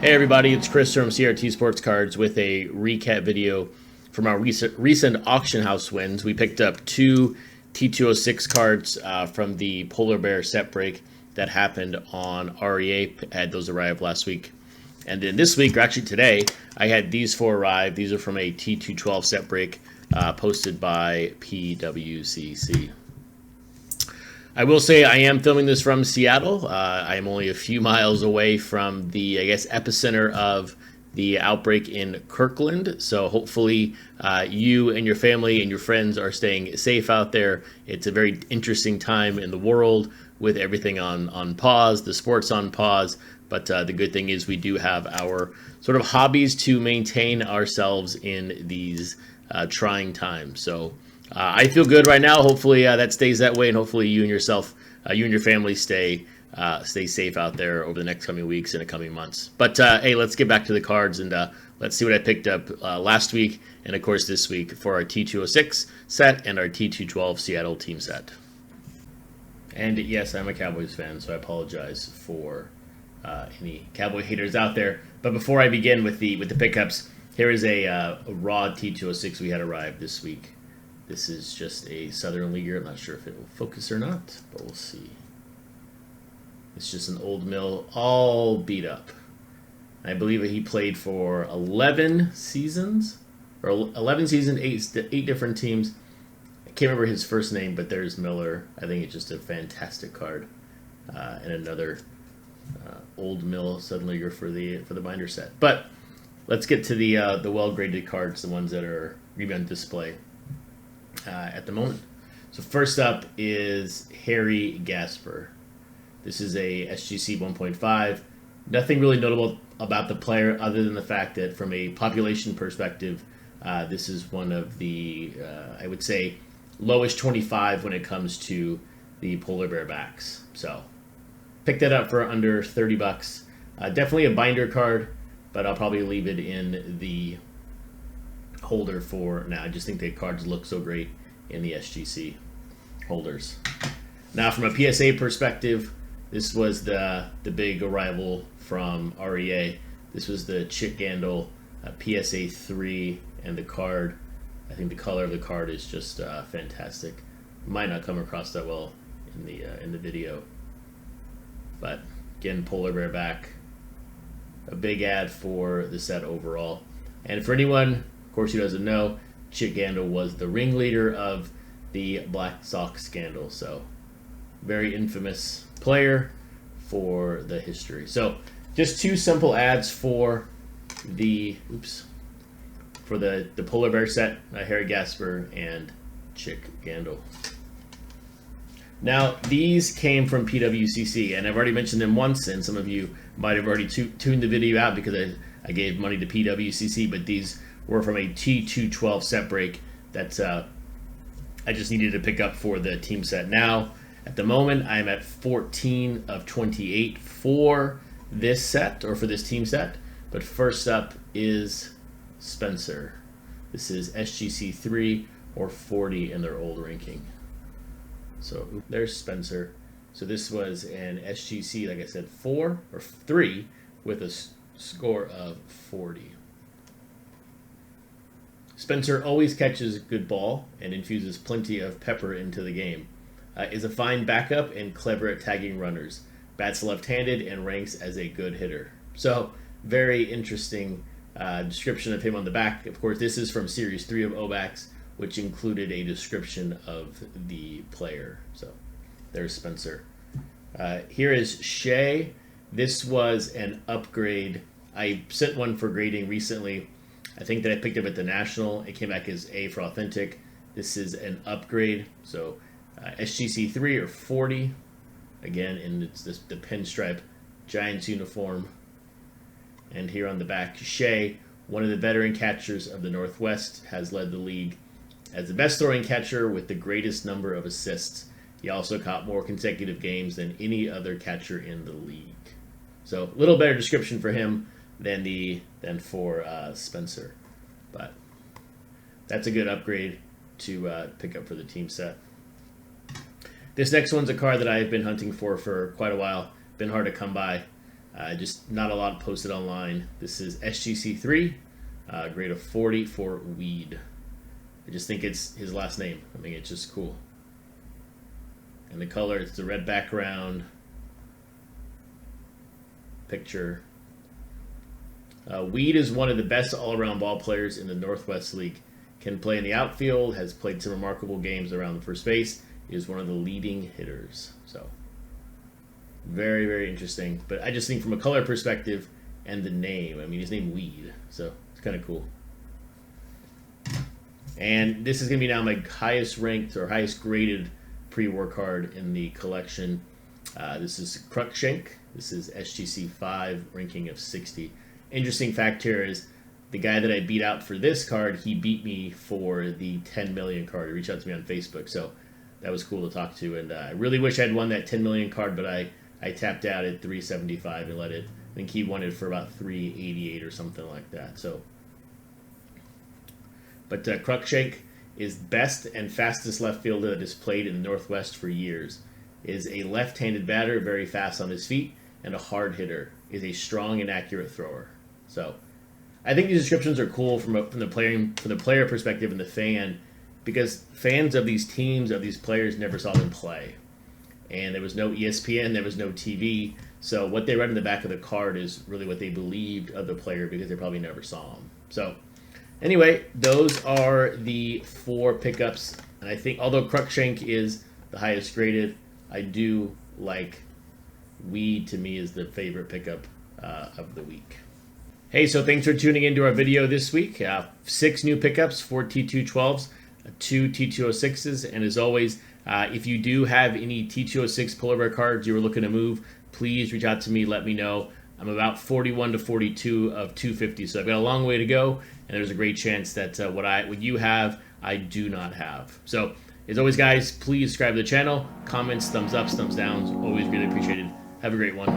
Hey everybody, it's Chris from CRT Sports Cards with a recap video from our recent auction house wins. We picked up two T206 cards from the Polar Bear set break that happened on REA. Had those arrive last week. And then this week, or actually today, I had these four arrive. These are from a T212 set break posted by PWCC. I will say I am filming this from Seattle. I am only a few miles away from the, epicenter of the outbreak in Kirkland. So hopefully you and your family and your friends are staying safe out there. It's a very interesting time in the world with everything on pause, the sports on pause. But the good thing is we do have our sort of hobbies to maintain ourselves in these trying times. So I feel good right now. Hopefully that stays that way, and hopefully you and your family stay safe out there over the next coming weeks and the coming months. But hey, let's get back to the cards and let's see what I picked up last week and of course this week for our T206 set and our T212 Seattle team set. And yes, I'm a Cowboys fan, so I apologize for any Cowboy haters out there. But before I begin with the pickups, here is a raw T206 we had arrived this week. This is just a Southern Leaguer. I'm not sure if it will focus or not, but we'll see. It's just an old mill, all beat up. I believe that he played for 11 seasons, or 11 seasons, eight different teams. I can't remember his first name, but there's Miller. I think it's just a fantastic card, and another old mill Southern Leaguer for the binder set. But let's get to the well-graded cards, the ones that are going to be on display at the moment. So first up is Harry Gasper. This is a SGC 1.5. Nothing really notable about the player other than the fact that from a population perspective, this is one of the, I would say, lowest 25 when it comes to the Polar Bear backs. So pick that up for under 30 bucks. Definitely a binder card, but I'll probably leave it in the holder for now. I just think the cards look so great in the SGC holders. Now from a PSA perspective, this was the big arrival from REA. This was the Chick Gandil PSA 3, and the card, I think the color of the card is just fantastic. Might not come across that well in the video, but again, Polar Bear back. A big ad for the set overall. And for anyone, of course, who doesn't know, Chick Gandil was the ringleader of the Black Sox scandal. So very infamous player for the history. So just two simple ads for the Polar Bear set, Harry Gasper and Chick Gandil. Now, these came from PWCC, and I've already mentioned them once, and some of you might have already tuned the video out because I gave money to PWCC, but these were from a T212 set break that I just needed to pick up for the team set. Now, at the moment, I'm at 14 of 28 for this set, or for this team set, but first up is Spencer. This is SGC 3 or 40 in their old ranking. So there's Spencer. So this was an SGC, like I said, 4 or 3 with a score of 40. Spencer always catches a good ball and infuses plenty of pepper into the game. Is a fine backup and clever at tagging runners. Bats left-handed and ranks as a good hitter. So very interesting description of him on the back. Of course, this is from Series 3 of OBACs, which included a description of the player. So there's Spencer. Here is Shea. This was an upgrade. I sent one for grading recently. I think that I picked up at the National. It came back as A for authentic. This is an upgrade. So SGC 3 or 40. Again, and it's the pinstripe Giants uniform. And here on the back, Shea, one of the veteran catchers of the Northwest, has led the league as the best throwing catcher with the greatest number of assists. He also caught more consecutive games than any other catcher in the league. So a little better description for him than for Spencer. But that's a good upgrade to pick up for the team set. This next one's a card that I've been hunting for quite a while. Been hard to come by. Just not a lot posted online. This is SGC3, grade of 40 for Weed. I just think it's his last name. I think it's just cool. And the color, it's the red background picture. Weed is one of the best all-around ball players in the Northwest League. Can play in the outfield, has played some remarkable games around the first base, is one of the leading hitters. So, very, very interesting. But I just think from a color perspective and the name, I mean, his name Weed, so it's kind of cool. And this is going to be now my highest ranked or highest graded pre-war card in the collection. This is Cruikshank. This is SGC 5, ranking of 60. Interesting fact here is the guy that I beat out for this card, he beat me for the 10 million card. He reached out to me on Facebook, so that was cool to talk to. And I really wish I'd won that 10 million card, but I tapped out at 375 and let it. I think he won it for about 388 or something like that. So, but Cruikshank is best and fastest left fielder that has played in the Northwest for years. Is a left-handed batter, very fast on his feet, and a hard hitter. Is a strong and accurate thrower. So, I think these descriptions are cool from the player perspective and the fan, because fans of these teams, of these players, never saw them play, and there was no ESPN, there was no TV. So what they read in the back of the card is really what they believed of the player because they probably never saw him. So, anyway, those are the 4 pickups, and I think although Cruikshank is the highest graded, I do like Weed. To me, is the favorite pickup of the week. Hey, so thanks for tuning into our video this week. 6 new pickups, 4 T212s, 2 T206s, and as always, if you do have any T206 polar bear cards you were looking to move, please reach out to me, let me know. I'm about 41 to 42 of 250, so I've got a long way to go, and there's a great chance that what you have, I do not have. So, as always, guys, please subscribe to the channel. Comments, thumbs ups, thumbs downs, always really appreciated. Have a great one.